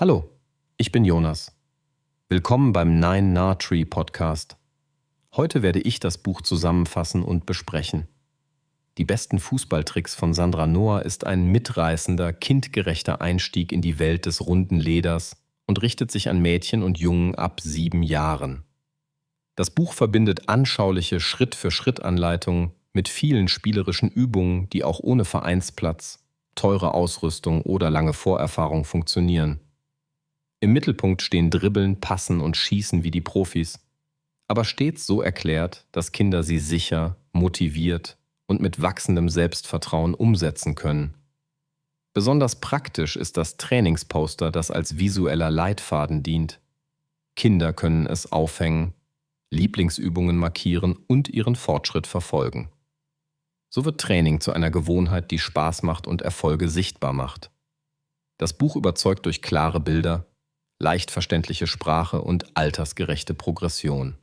Hallo, ich bin Jonas. Willkommen beim Nine Nah Tree Podcast. Heute werde ich das Buch zusammenfassen und besprechen. Die besten Fußballtricks von Sandra Noah ist ein mitreißender, kindgerechter Einstieg in die Welt des runden Leders und richtet sich an Mädchen und Jungen ab 7 Jahren. Das Buch verbindet anschauliche Schritt-für-Schritt-Anleitungen mit vielen spielerischen Übungen, die auch ohne Vereinsplatz, teure Ausrüstung oder lange Vorerfahrung funktionieren. Im Mittelpunkt stehen Dribbeln, Passen und Schießen wie die Profis, aber stets so erklärt, dass Kinder sie sicher, motiviert und mit wachsendem Selbstvertrauen umsetzen können. Besonders praktisch ist das Trainingsposter, das als visueller Leitfaden dient. Kinder können es aufhängen, Lieblingsübungen markieren und ihren Fortschritt verfolgen. So wird Training zu einer Gewohnheit, die Spaß macht und Erfolge sichtbar macht. Das Buch überzeugt durch klare Bilder, leicht verständliche Sprache und altersgerechte Progression.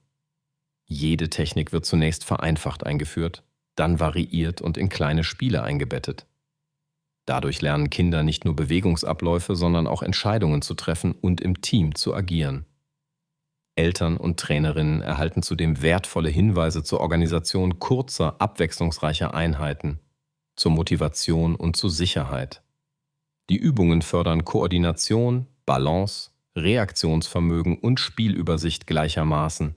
Jede Technik wird zunächst vereinfacht eingeführt, dann variiert und in kleine Spiele eingebettet. Dadurch lernen Kinder nicht nur Bewegungsabläufe, sondern auch Entscheidungen zu treffen und im Team zu agieren. Eltern und Trainerinnen erhalten zudem wertvolle Hinweise zur Organisation kurzer, abwechslungsreicher Einheiten, zur Motivation und zur Sicherheit. Die Übungen fördern Koordination, Balance, Reaktionsvermögen und Spielübersicht gleichermaßen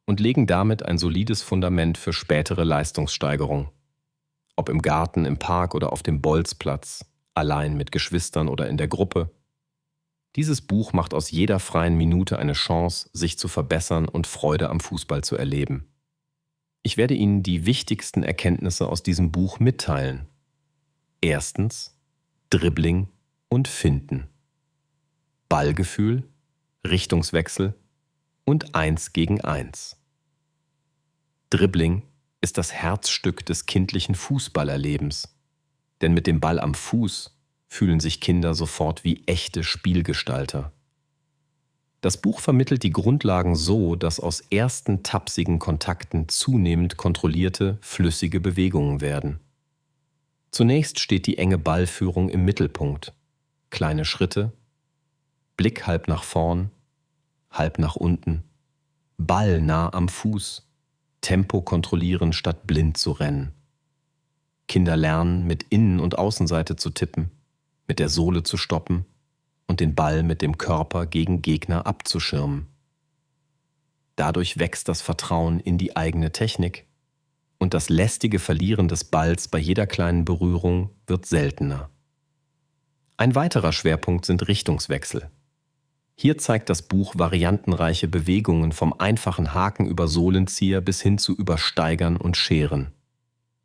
und legen damit ein solides Fundament für spätere Leistungssteigerung. Ob im Garten, im Park oder auf dem Bolzplatz, allein mit Geschwistern oder in der Gruppe. Dieses Buch macht aus jeder freien Minute eine Chance, sich zu verbessern und Freude am Fußball zu erleben. Ich werde Ihnen die wichtigsten Erkenntnisse aus diesem Buch mitteilen. Erstens, Dribbling und Finden. Ballgefühl, Richtungswechsel und 1 gegen 1. Dribbling ist das Herzstück des kindlichen Fußballerlebens, denn mit dem Ball am Fuß fühlen sich Kinder sofort wie echte Spielgestalter. Das Buch vermittelt die Grundlagen so, dass aus ersten tapsigen Kontakten zunehmend kontrollierte, flüssige Bewegungen werden. Zunächst steht die enge Ballführung im Mittelpunkt. Kleine Schritte, Blick halb nach vorn, halb nach unten, Ball nah am Fuß, Tempo kontrollieren statt blind zu rennen. Kinder lernen, mit Innen- und Außenseite zu tippen, mit der Sohle zu stoppen und den Ball mit dem Körper gegen Gegner abzuschirmen. Dadurch wächst das Vertrauen in die eigene Technik und das lästige Verlieren des Balls bei jeder kleinen Berührung wird seltener. Ein weiterer Schwerpunkt sind Richtungswechsel. Hier zeigt das Buch variantenreiche Bewegungen vom einfachen Haken über Sohlenzieher bis hin zu Übersteigern und Scheren.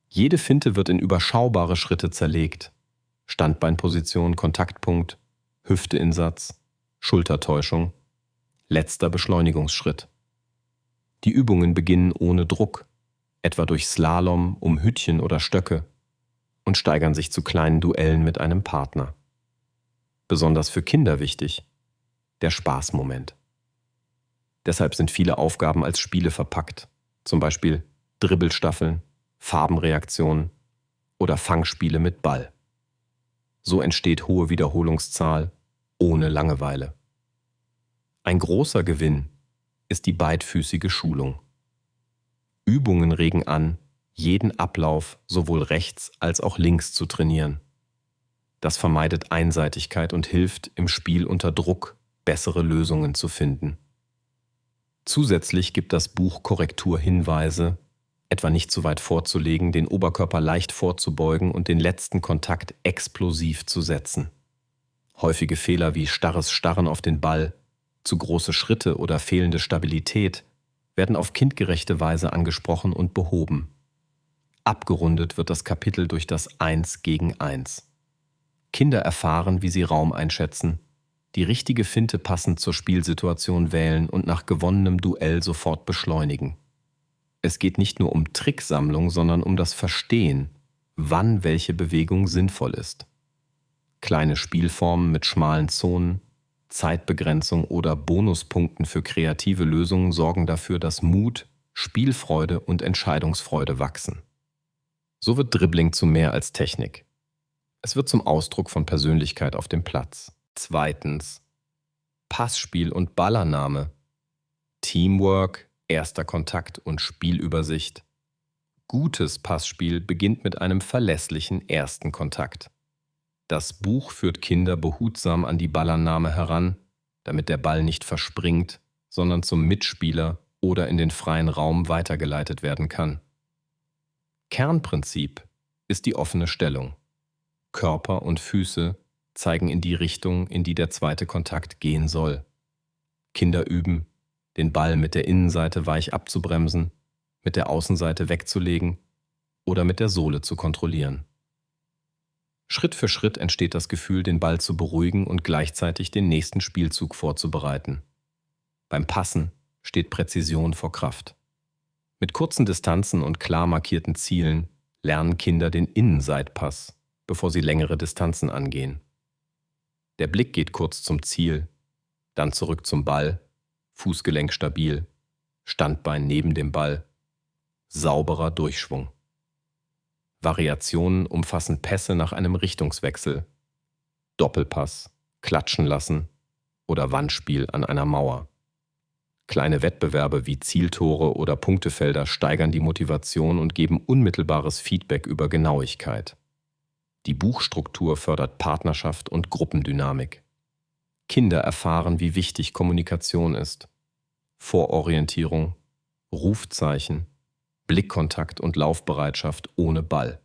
Jede Finte wird in überschaubare Schritte zerlegt. Standbeinposition, Kontaktpunkt, Hüfteinsatz, Schultertäuschung, letzter Beschleunigungsschritt. Die Übungen beginnen ohne Druck, etwa durch Slalom, um Hütchen oder Stöcke, und steigern sich zu kleinen Duellen mit einem Partner. Besonders für Kinder wichtig: der Spaßmoment. Deshalb sind viele Aufgaben als Spiele verpackt, zum Beispiel Dribbelstaffeln, Farbenreaktionen oder Fangspiele mit Ball. So entsteht hohe Wiederholungszahl ohne Langeweile. Ein großer Gewinn ist die beidfüßige Schulung. Übungen regen an, jeden Ablauf sowohl rechts als auch links zu trainieren. Das vermeidet Einseitigkeit und hilft, im Spiel unter Druck bessere Lösungen zu finden. Zusätzlich gibt das Buch Korrekturhinweise, etwa nicht zu weit vorzulegen, den Oberkörper leicht vorzubeugen und den letzten Kontakt explosiv zu setzen. Häufige Fehler wie starres Starren auf den Ball, zu große Schritte oder fehlende Stabilität werden auf kindgerechte Weise angesprochen und behoben. Abgerundet wird das Kapitel durch das 1 gegen 1. Kinder erfahren, wie sie Raum einschätzen, die richtige Finte passend zur Spielsituation wählen und nach gewonnenem Duell sofort beschleunigen. Es geht nicht nur um Tricksammlung, sondern um das Verstehen, wann welche Bewegung sinnvoll ist. Kleine Spielformen mit schmalen Zonen, Zeitbegrenzung oder Bonuspunkten für kreative Lösungen sorgen dafür, dass Mut, Spielfreude und Entscheidungsfreude wachsen. So wird Dribbling zu mehr als Technik. Es wird zum Ausdruck von Persönlichkeit auf dem Platz. Zweitens, Passspiel und Ballannahme, Teamwork, erster Kontakt und Spielübersicht. Gutes Passspiel beginnt mit einem verlässlichen ersten Kontakt. Das Buch führt Kinder behutsam an die Ballannahme heran, damit der Ball nicht verspringt, sondern zum Mitspieler oder in den freien Raum weitergeleitet werden kann. Kernprinzip ist die offene Stellung. Körper und Füße zeigen in die Richtung, in die der zweite Kontakt gehen soll. Kinder üben, den Ball mit der Innenseite weich abzubremsen, mit der Außenseite wegzulegen oder mit der Sohle zu kontrollieren. Schritt für Schritt entsteht das Gefühl, den Ball zu beruhigen und gleichzeitig den nächsten Spielzug vorzubereiten. Beim Passen steht Präzision vor Kraft. Mit kurzen Distanzen und klar markierten Zielen lernen Kinder den Innenseitpass, bevor sie längere Distanzen angehen. Der Blick geht kurz zum Ziel, dann zurück zum Ball, Fußgelenk stabil, Standbein neben dem Ball, sauberer Durchschwung. Variationen umfassen Pässe nach einem Richtungswechsel, Doppelpass, Klatschen lassen oder Wandspiel an einer Mauer. Kleine Wettbewerbe wie Zieltore oder Punktefelder steigern die Motivation und geben unmittelbares Feedback über Genauigkeit. Die Buchstruktur fördert Partnerschaft und Gruppendynamik. Kinder erfahren, wie wichtig Kommunikation ist. Vororientierung, Rufzeichen, Blickkontakt und Laufbereitschaft ohne Ball.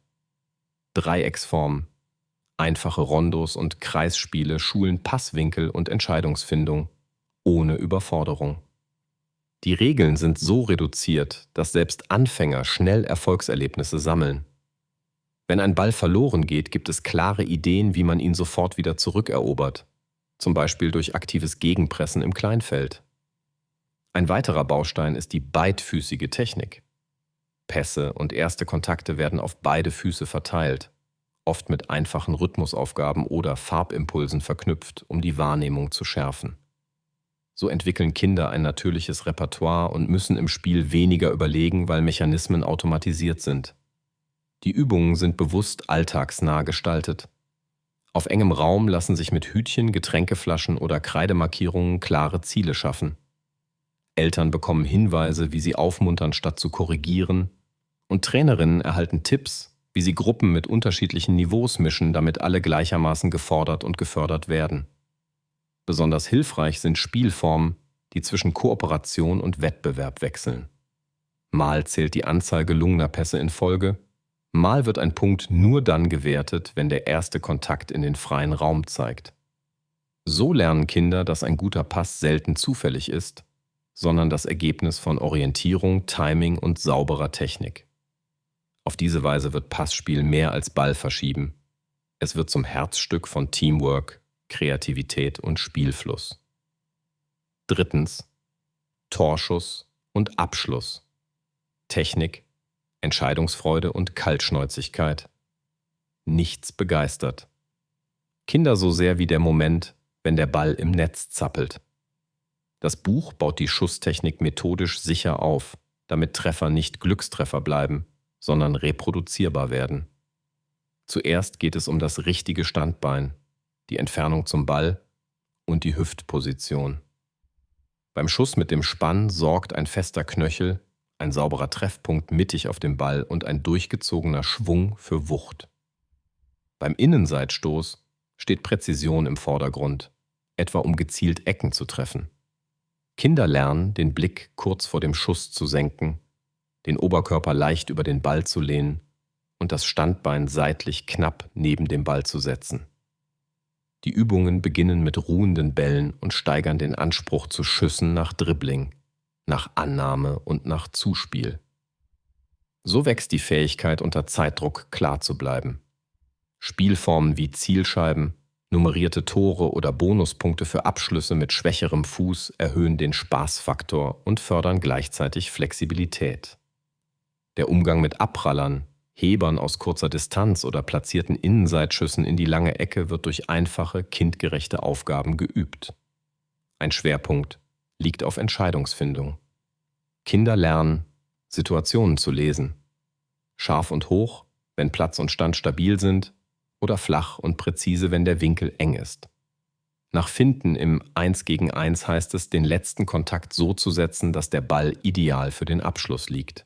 Dreiecksformen, einfache Rondos und Kreisspiele schulen Passwinkel und Entscheidungsfindung ohne Überforderung. Die Regeln sind so reduziert, dass selbst Anfänger schnell Erfolgserlebnisse sammeln. Wenn ein Ball verloren geht, gibt es klare Ideen, wie man ihn sofort wieder zurückerobert, zum Beispiel durch aktives Gegenpressen im Kleinfeld. Ein weiterer Baustein ist die beidfüßige Technik. Pässe und erste Kontakte werden auf beide Füße verteilt, oft mit einfachen Rhythmusaufgaben oder Farbimpulsen verknüpft, um die Wahrnehmung zu schärfen. So entwickeln Kinder ein natürliches Repertoire und müssen im Spiel weniger überlegen, weil Mechanismen automatisiert sind. Die Übungen sind bewusst alltagsnah gestaltet. Auf engem Raum lassen sich mit Hütchen, Getränkeflaschen oder Kreidemarkierungen klare Ziele schaffen. Eltern bekommen Hinweise, wie sie aufmuntern statt zu korrigieren, und Trainerinnen erhalten Tipps, wie sie Gruppen mit unterschiedlichen Niveaus mischen, damit alle gleichermaßen gefordert und gefördert werden. Besonders hilfreich sind Spielformen, die zwischen Kooperation und Wettbewerb wechseln. Mal zählt die Anzahl gelungener Pässe in Folge, mal wird ein Punkt nur dann gewertet, wenn der erste Kontakt in den freien Raum zeigt. So lernen Kinder, dass ein guter Pass selten zufällig ist, sondern das Ergebnis von Orientierung, Timing und sauberer Technik. Auf diese Weise wird Passspiel mehr als Ball verschieben. Es wird zum Herzstück von Teamwork, Kreativität und Spielfluss. Drittens: Torschuss und Abschluss. Technik, Entscheidungsfreude und Kaltschnäuzigkeit. Nichts begeistert. Kinder so sehr wie der Moment, wenn der Ball im Netz zappelt. Das Buch baut die Schusstechnik methodisch sicher auf, damit Treffer nicht Glückstreffer bleiben, sondern reproduzierbar werden. Zuerst geht es um das richtige Standbein, die Entfernung zum Ball und die Hüftposition. Beim Schuss mit dem Spann sorgt ein fester Knöchel, ein sauberer Treffpunkt mittig auf dem Ball und ein durchgezogener Schwung für Wucht. Beim Innenseitstoß steht Präzision im Vordergrund, etwa um gezielt Ecken zu treffen. Kinder lernen, den Blick kurz vor dem Schuss zu senken, den Oberkörper leicht über den Ball zu lehnen und das Standbein seitlich knapp neben dem Ball zu setzen. Die Übungen beginnen mit ruhenden Bällen und steigern den Anspruch zu Schüssen nach Dribbling, nach Annahme und nach Zuspiel. So wächst die Fähigkeit, unter Zeitdruck klar zu bleiben. Spielformen wie Zielscheiben, nummerierte Tore oder Bonuspunkte für Abschlüsse mit schwächerem Fuß erhöhen den Spaßfaktor und fördern gleichzeitig Flexibilität. Der Umgang mit Abprallern, Hebern aus kurzer Distanz oder platzierten Innenseitschüssen in die lange Ecke wird durch einfache, kindgerechte Aufgaben geübt. Ein Schwerpunkt liegt auf Entscheidungsfindung. Kinder lernen, Situationen zu lesen. Scharf und hoch, wenn Platz und Stand stabil sind, oder flach und präzise, wenn der Winkel eng ist. Nach Finten im 1 gegen 1 heißt es, den letzten Kontakt so zu setzen, dass der Ball ideal für den Abschluss liegt.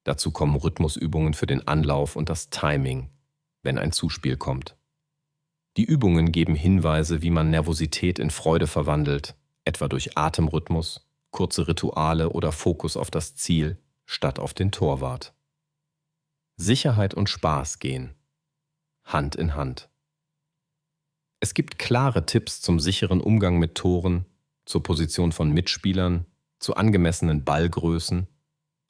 Dazu kommen Rhythmusübungen für den Anlauf und das Timing, wenn ein Zuspiel kommt. Die Übungen geben Hinweise, wie man Nervosität in Freude verwandelt, etwa durch Atemrhythmus, kurze Rituale oder Fokus auf das Ziel statt auf den Torwart. Sicherheit und Spaß gehen Hand in Hand. Es gibt klare Tipps zum sicheren Umgang mit Toren, zur Position von Mitspielern, zu angemessenen Ballgrößen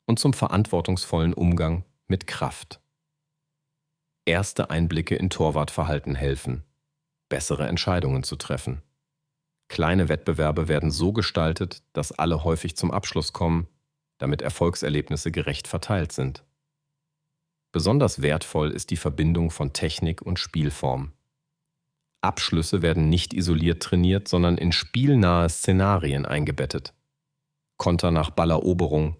und zum verantwortungsvollen Umgang mit Kraft. Erste Einblicke in Torwartverhalten helfen, bessere Entscheidungen zu treffen. Kleine Wettbewerbe werden so gestaltet, dass alle häufig zum Abschluss kommen, damit Erfolgserlebnisse gerecht verteilt sind. Besonders wertvoll ist die Verbindung von Technik und Spielform. Abschlüsse werden nicht isoliert trainiert, sondern in spielnahe Szenarien eingebettet. Konter nach Balleroberung,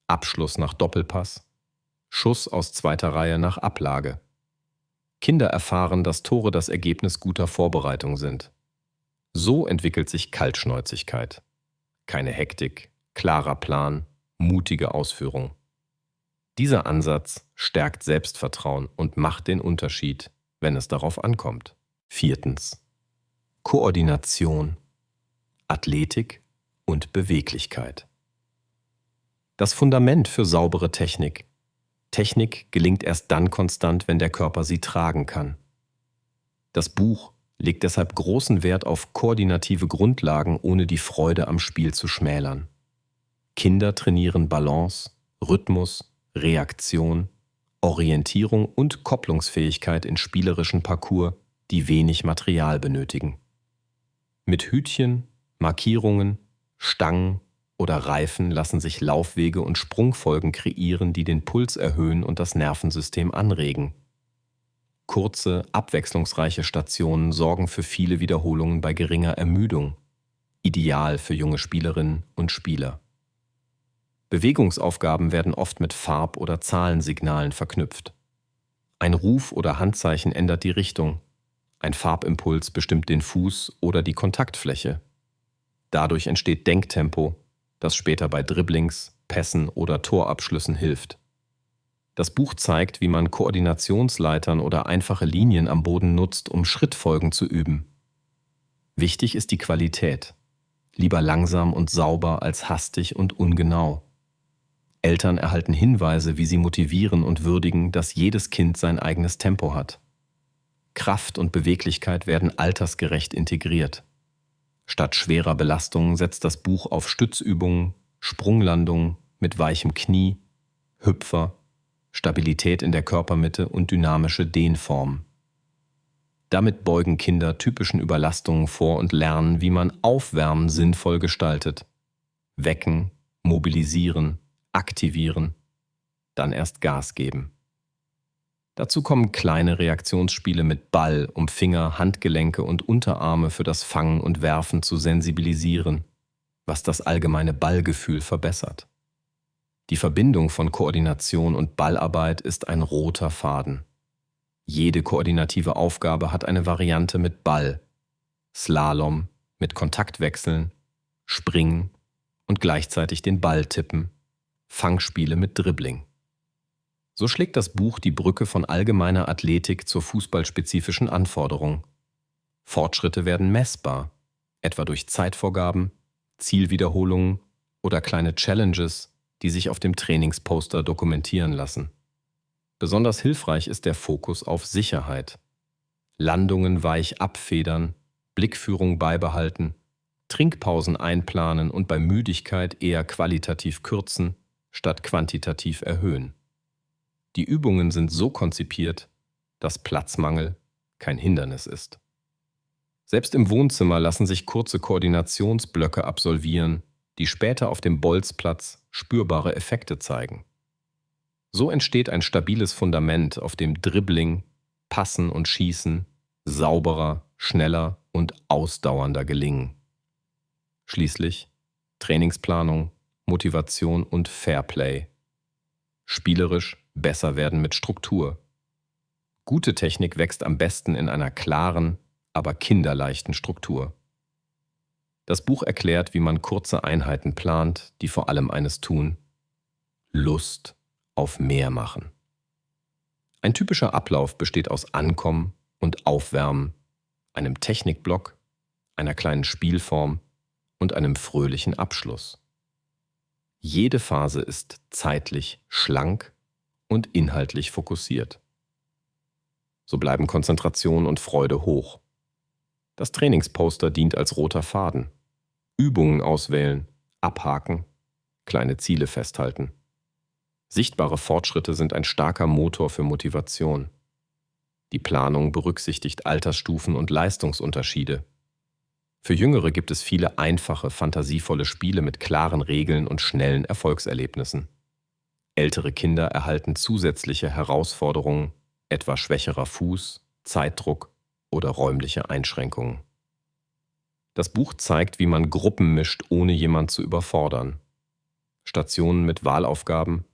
Abschluss nach Doppelpass, Schuss aus zweiter Reihe nach Ablage. Kinder erfahren, dass Tore das Ergebnis guter Vorbereitung sind. So entwickelt sich Kaltschnäuzigkeit. Keine Hektik, klarer Plan, mutige Ausführung. Dieser Ansatz stärkt Selbstvertrauen und macht den Unterschied, wenn es darauf ankommt. 4. Koordination, Athletik und Beweglichkeit. Das Fundament für saubere Technik. Technik gelingt erst dann konstant, wenn der Körper sie tragen kann. Das Buch legt deshalb großen Wert auf koordinative Grundlagen, ohne die Freude am Spiel zu schmälern. Kinder trainieren Balance, Rhythmus, Reaktion, Orientierung und Kopplungsfähigkeit in spielerischen Parcours, die wenig Material benötigen. Mit Hütchen, Markierungen, Stangen oder Reifen lassen sich Laufwege und Sprungfolgen kreieren, die den Puls erhöhen und das Nervensystem anregen. Kurze, abwechslungsreiche Stationen sorgen für viele Wiederholungen bei geringer Ermüdung, ideal für junge Spielerinnen und Spieler. Bewegungsaufgaben werden oft mit Farb- oder Zahlensignalen verknüpft. Ein Ruf oder Handzeichen ändert die Richtung. Ein Farbimpuls bestimmt den Fuß oder die Kontaktfläche. Dadurch entsteht Denktempo, das später bei Dribblings, Pässen oder Torabschlüssen hilft. Das Buch zeigt, wie man Koordinationsleitern oder einfache Linien am Boden nutzt, um Schrittfolgen zu üben. Wichtig ist die Qualität. Lieber langsam und sauber als hastig und ungenau. Eltern erhalten Hinweise, wie sie motivieren und würdigen, dass jedes Kind sein eigenes Tempo hat. Kraft und Beweglichkeit werden altersgerecht integriert. Statt schwerer Belastungen setzt das Buch auf Stützübungen, Sprunglandungen mit weichem Knie, Hüpfer, Stabilität in der Körpermitte und dynamische Dehnformen. Damit beugen Kinder typischen Überlastungen vor und lernen, wie man Aufwärmen sinnvoll gestaltet. Wecken, mobilisieren, aktivieren, dann erst Gas geben. Dazu kommen kleine Reaktionsspiele mit Ball, um Finger, Handgelenke und Unterarme für das Fangen und Werfen zu sensibilisieren, was das allgemeine Ballgefühl verbessert. Die Verbindung von Koordination und Ballarbeit ist ein roter Faden. Jede koordinative Aufgabe hat eine Variante mit Ball, Slalom mit Kontaktwechseln, Springen und gleichzeitig den Ball tippen, Fangspiele mit Dribbling. So schlägt das Buch die Brücke von allgemeiner Athletik zur fußballspezifischen Anforderung. Fortschritte werden messbar, etwa durch Zeitvorgaben, Zielwiederholungen oder kleine Challenges, die sich auf dem Trainingsposter dokumentieren lassen. Besonders hilfreich ist der Fokus auf Sicherheit. Landungen weich abfedern, Blickführung beibehalten, Trinkpausen einplanen und bei Müdigkeit eher qualitativ kürzen, statt quantitativ erhöhen. Die Übungen sind so konzipiert, dass Platzmangel kein Hindernis ist. Selbst im Wohnzimmer lassen sich kurze Koordinationsblöcke absolvieren, die später auf dem Bolzplatz spürbare Effekte zeigen. So entsteht ein stabiles Fundament, auf dem Dribbling, Passen und Schießen sauberer, schneller und ausdauernder gelingen. Schließlich Trainingsplanung, Motivation und Fairplay. Spielerisch besser werden mit Struktur. Gute Technik wächst am besten in einer klaren, aber kinderleichten Struktur. Das Buch erklärt, wie man kurze Einheiten plant, die vor allem eines tun: Lust auf mehr machen. Ein typischer Ablauf besteht aus Ankommen und Aufwärmen, einem Technikblock, einer kleinen Spielform und einem fröhlichen Abschluss. Jede Phase ist zeitlich schlank und inhaltlich fokussiert. So bleiben Konzentration und Freude hoch. Das Trainingsposter dient als roter Faden. Übungen auswählen, abhaken, kleine Ziele festhalten. Sichtbare Fortschritte sind ein starker Motor für Motivation. Die Planung berücksichtigt Altersstufen und Leistungsunterschiede. Für Jüngere gibt es viele einfache, fantasievolle Spiele mit klaren Regeln und schnellen Erfolgserlebnissen. Ältere Kinder erhalten zusätzliche Herausforderungen, etwa schwächerer Fuß, Zeitdruck oder räumliche Einschränkungen. Das Buch zeigt, wie man Gruppen mischt, ohne jemand zu überfordern. Stationen mit Wahlaufgaben,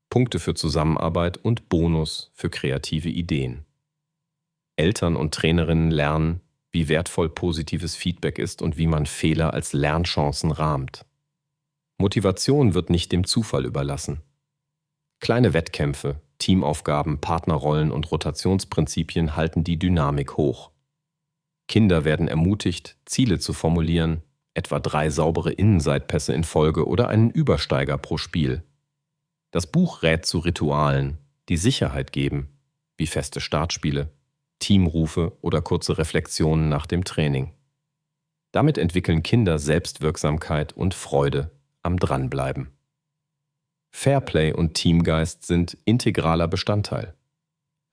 Punkte für Zusammenarbeit und Bonus für kreative Ideen. Eltern und Trainerinnen lernen, wie wertvoll positives Feedback ist und wie man Fehler als Lernchancen rahmt. Motivation wird nicht dem Zufall überlassen. Kleine Wettkämpfe, Teamaufgaben, Partnerrollen und Rotationsprinzipien halten die Dynamik hoch. Kinder werden ermutigt, Ziele zu formulieren, etwa 3 saubere Innenseitpässe in Folge oder einen Übersteiger pro Spiel. Das Buch rät zu Ritualen, die Sicherheit geben, wie feste Startspiele, Teamrufe oder kurze Reflexionen nach dem Training. Damit entwickeln Kinder Selbstwirksamkeit und Freude am Dranbleiben. Fairplay und Teamgeist sind integraler Bestandteil.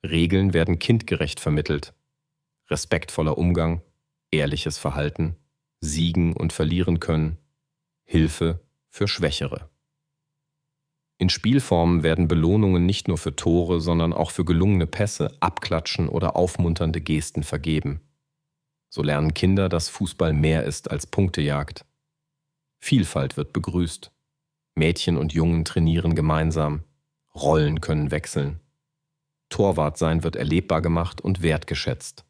Regeln werden kindgerecht vermittelt. Respektvoller Umgang, ehrliches Verhalten, siegen und verlieren können, Hilfe für Schwächere. In Spielformen werden Belohnungen nicht nur für Tore, sondern auch für gelungene Pässe, Abklatschen oder aufmunternde Gesten vergeben. So lernen Kinder, dass Fußball mehr ist als Punktejagd. Vielfalt wird begrüßt. Mädchen und Jungen trainieren gemeinsam. Rollen können wechseln. Torwart sein wird erlebbar gemacht und wertgeschätzt.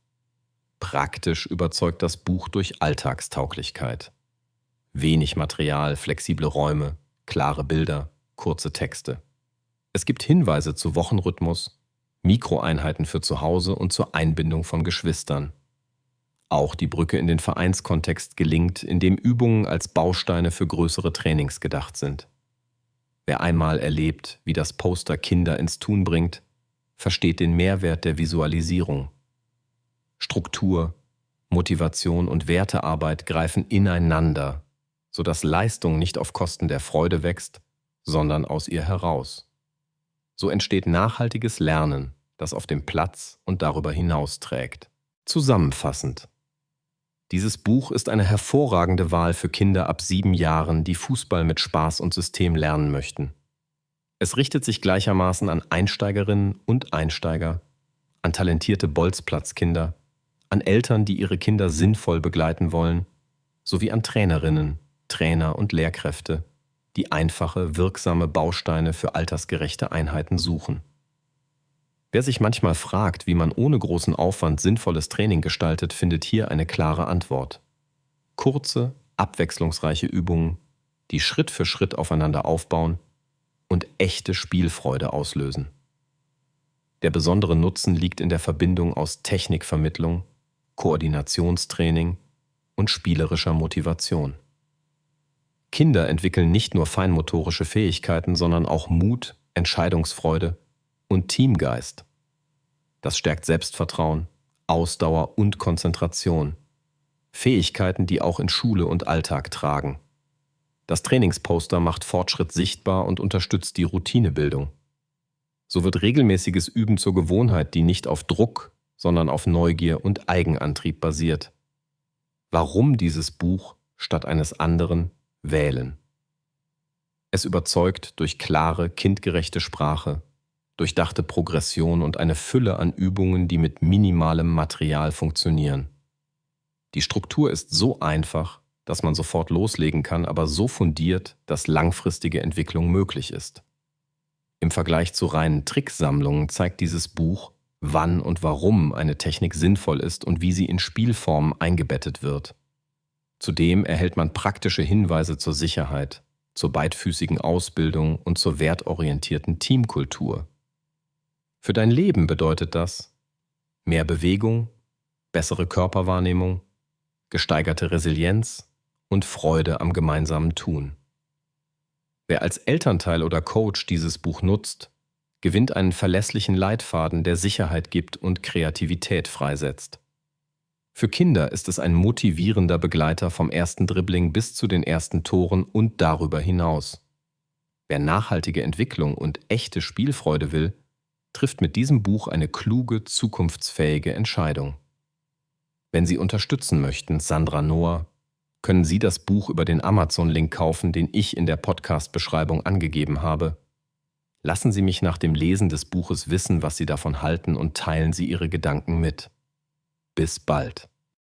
Praktisch überzeugt das Buch durch Alltagstauglichkeit. Wenig Material, flexible Räume, klare Bilder, kurze Texte. Es gibt Hinweise zu Wochenrhythmus, Mikroeinheiten für zu Hause und zur Einbindung von Geschwistern. Auch die Brücke in den Vereinskontext gelingt, indem Übungen als Bausteine für größere Trainings gedacht sind. Wer einmal erlebt, wie das Poster Kinder ins Tun bringt, versteht den Mehrwert der Visualisierung. Struktur, Motivation und Wertearbeit greifen ineinander, sodass Leistung nicht auf Kosten der Freude wächst, sondern aus ihr heraus. So entsteht nachhaltiges Lernen, das auf dem Platz und darüber hinaus trägt. Zusammenfassend: Dieses Buch ist eine hervorragende Wahl für Kinder ab 7 Jahren, die Fußball mit Spaß und System lernen möchten. Es richtet sich gleichermaßen an Einsteigerinnen und Einsteiger, an talentierte Bolzplatzkinder, an Eltern, die ihre Kinder sinnvoll begleiten wollen, sowie an Trainerinnen, Trainer und Lehrkräfte, die einfache, wirksame Bausteine für altersgerechte Einheiten suchen. Wer sich manchmal fragt, wie man ohne großen Aufwand sinnvolles Training gestaltet, findet hier eine klare Antwort. Kurze, abwechslungsreiche Übungen, die Schritt für Schritt aufeinander aufbauen und echte Spielfreude auslösen. Der besondere Nutzen liegt in der Verbindung aus Technikvermittlung, Koordinationstraining und spielerischer Motivation. Kinder entwickeln nicht nur feinmotorische Fähigkeiten, sondern auch Mut, Entscheidungsfreude und Teamgeist. Das stärkt Selbstvertrauen, Ausdauer und Konzentration. Fähigkeiten, die auch in Schule und Alltag tragen. Das Trainingsposter macht Fortschritt sichtbar und unterstützt die Routinebildung. So wird regelmäßiges Üben zur Gewohnheit, die nicht auf Druck, sondern auf Neugier und Eigenantrieb basiert. Warum dieses Buch statt eines anderen wählen? Es überzeugt durch klare, kindgerechte Sprache, durchdachte Progression und eine Fülle an Übungen, die mit minimalem Material funktionieren. Die Struktur ist so einfach, dass man sofort loslegen kann, aber so fundiert, dass langfristige Entwicklung möglich ist. Im Vergleich zu reinen Tricksammlungen zeigt dieses Buch, wann und warum eine Technik sinnvoll ist und wie sie in Spielformen eingebettet wird. Zudem erhält man praktische Hinweise zur Sicherheit, zur beidfüßigen Ausbildung und zur wertorientierten Teamkultur. Für dein Leben bedeutet das mehr Bewegung, bessere Körperwahrnehmung, gesteigerte Resilienz und Freude am gemeinsamen Tun. Wer als Elternteil oder Coach dieses Buch nutzt, gewinnt einen verlässlichen Leitfaden, der Sicherheit gibt und Kreativität freisetzt. Für Kinder ist es ein motivierender Begleiter vom ersten Dribbling bis zu den ersten Toren und darüber hinaus. Wer nachhaltige Entwicklung und echte Spielfreude will, trifft mit diesem Buch eine kluge, zukunftsfähige Entscheidung. Wenn Sie unterstützen möchten, Sandra Noah, können Sie das Buch über den Amazon-Link kaufen, den ich in der Podcast-Beschreibung angegeben habe. Lassen Sie mich nach dem Lesen des Buches wissen, was Sie davon halten und teilen Sie Ihre Gedanken mit. Bis bald.